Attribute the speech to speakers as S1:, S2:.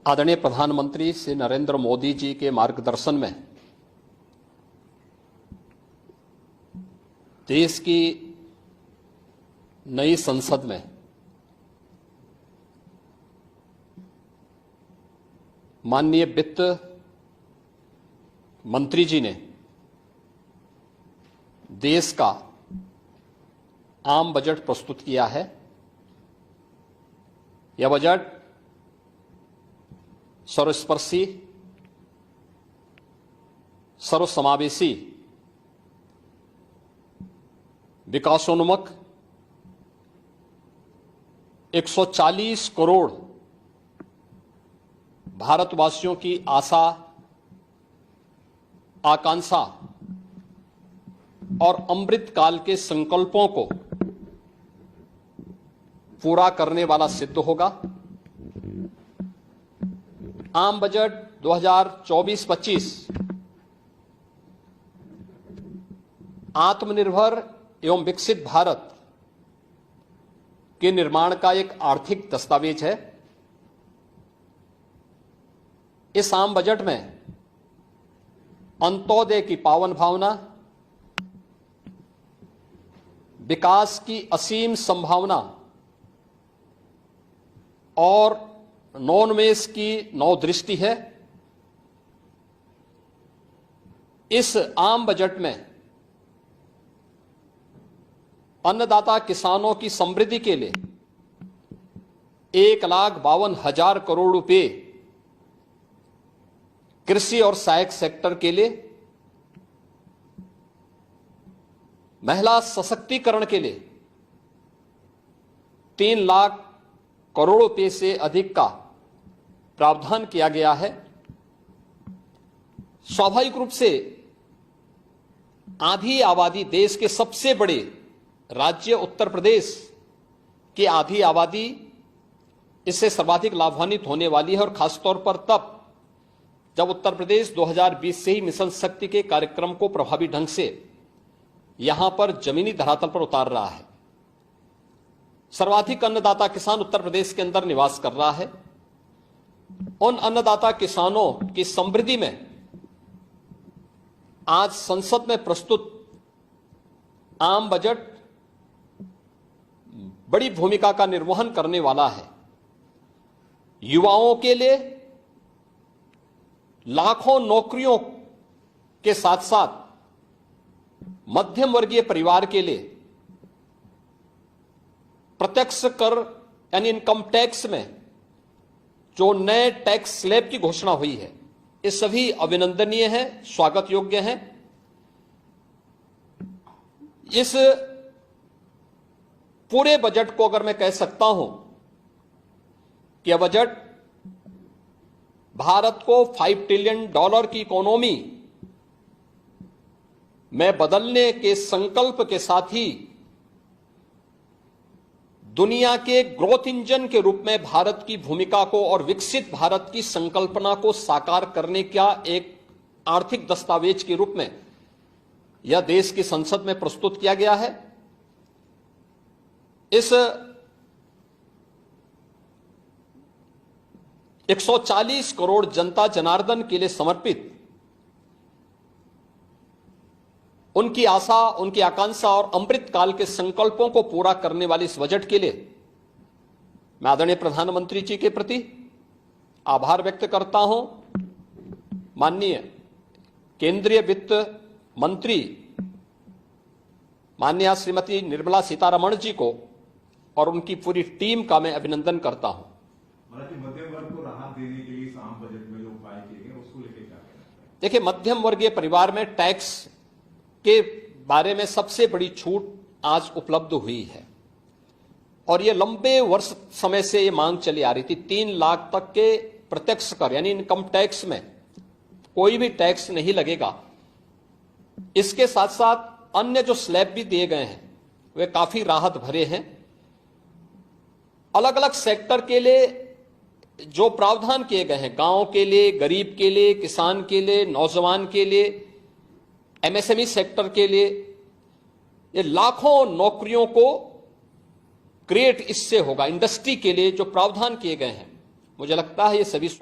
S1: आदरणीय प्रधानमंत्री श्री नरेंद्र मोदी जी के मार्गदर्शन में देश की नई संसद में माननीय वित्त मंत्री जी ने देश का आम बजट प्रस्तुत किया है। यह बजट सर्वस्पर्शी, सर्वसमावेशी, विकासोन्मुख 140 करोड़ भारतवासियों की आशा, आकांक्षा और अमृत काल के संकल्पों को पूरा करने वाला सिद्ध होगा। आम बजट 2024-25 आत्मनिर्भर एवं विकसित भारत के निर्माण का एक आर्थिक दस्तावेज है। इस आम बजट में अंत्योदय की पावन भावना, विकास की असीम संभावना और नवोन्मेष की नवदृष्टि है। इस आम बजट में अन्नदाता किसानों की समृद्धि के लिए 1,52,000 करोड़ रुपए, कृषि और सहायक सेक्टर के लिए, महिला सशक्तिकरण के लिए 3 लाख करोड़ रुपए से अधिक का प्रावधान किया गया है। स्वाभाविक रूप से आधी आबादी, देश के सबसे बड़े राज्य उत्तर प्रदेश की आधी आबादी इससे सर्वाधिक लाभान्वित होने वाली है, और खासतौर पर तब जब उत्तर प्रदेश 2020 से ही मिशन शक्ति के कार्यक्रम को प्रभावी ढंग से यहां पर जमीनी धरातल पर उतार रहा है। सर्वाधिक अन्नदाता किसान उत्तर प्रदेश के अंदर निवास कर रहा है। उन अन्नदाता किसानों की समृद्धि में आज संसद में प्रस्तुत आम बजट बड़ी भूमिका का निर्वहन करने वाला है। युवाओं के लिए लाखों नौकरियों के साथ साथ मध्यम वर्गीय परिवार के लिए प्रत्यक्ष कर यानी इनकम टैक्स में जो नए टैक्स स्लैब की घोषणा हुई है, ये सभी अभिनंदनीय है, स्वागत योग्य है। इस पूरे बजट को अगर मैं कह सकता हूं कि यह बजट भारत को $5 ट्रिलियन की इकोनॉमी में बदलने के संकल्प के साथ ही दुनिया के ग्रोथ इंजन के रूप में भारत की भूमिका को और विकसित भारत की संकल्पना को साकार करने का एक आर्थिक दस्तावेज के रूप में यह देश की संसद में प्रस्तुत किया गया है। इस 140 करोड़ जनता जनार्दन के लिए समर्पित, उनकी आशा, उनकी आकांक्षा और अमृत काल के संकल्पों को पूरा करने वाले इस बजट के लिए मैं आदरणीय प्रधानमंत्री जी के प्रति आभार व्यक्त करता हूं। माननीय केंद्रीय वित्त मंत्री माननीय श्रीमती निर्मला सीतारमण जी को और उनकी पूरी टीम का मैं अभिनंदन करता हूं।
S2: मध्यम वर्ग को राहत देने के लिए इस आम बजट में जो उपाय किए गए उसको लेकर क्या कहना है?
S1: देखिए, मध्यम वर्गीय परिवार में टैक्स के बारे में सबसे बड़ी छूट आज उपलब्ध हुई है, और यह लंबे वर्ष समय से यह मांग चली आ रही थी। 3 लाख तक के प्रत्यक्ष कर यानी इनकम टैक्स में कोई भी टैक्स नहीं लगेगा। इसके साथ साथ अन्य जो स्लैब भी दिए गए हैं वे काफी राहत भरे हैं। अलग अलग सेक्टर के लिए जो प्रावधान किए गए हैं, गांव के लिए, गरीब के लिए, किसान के लिए, नौजवान के लिए, एमएसएमई सेक्टर के लिए, ये लाखों नौकरियों को क्रिएट इससे होगा। इंडस्ट्री के लिए जो प्रावधान किए गए हैं, मुझे लगता है ये सभी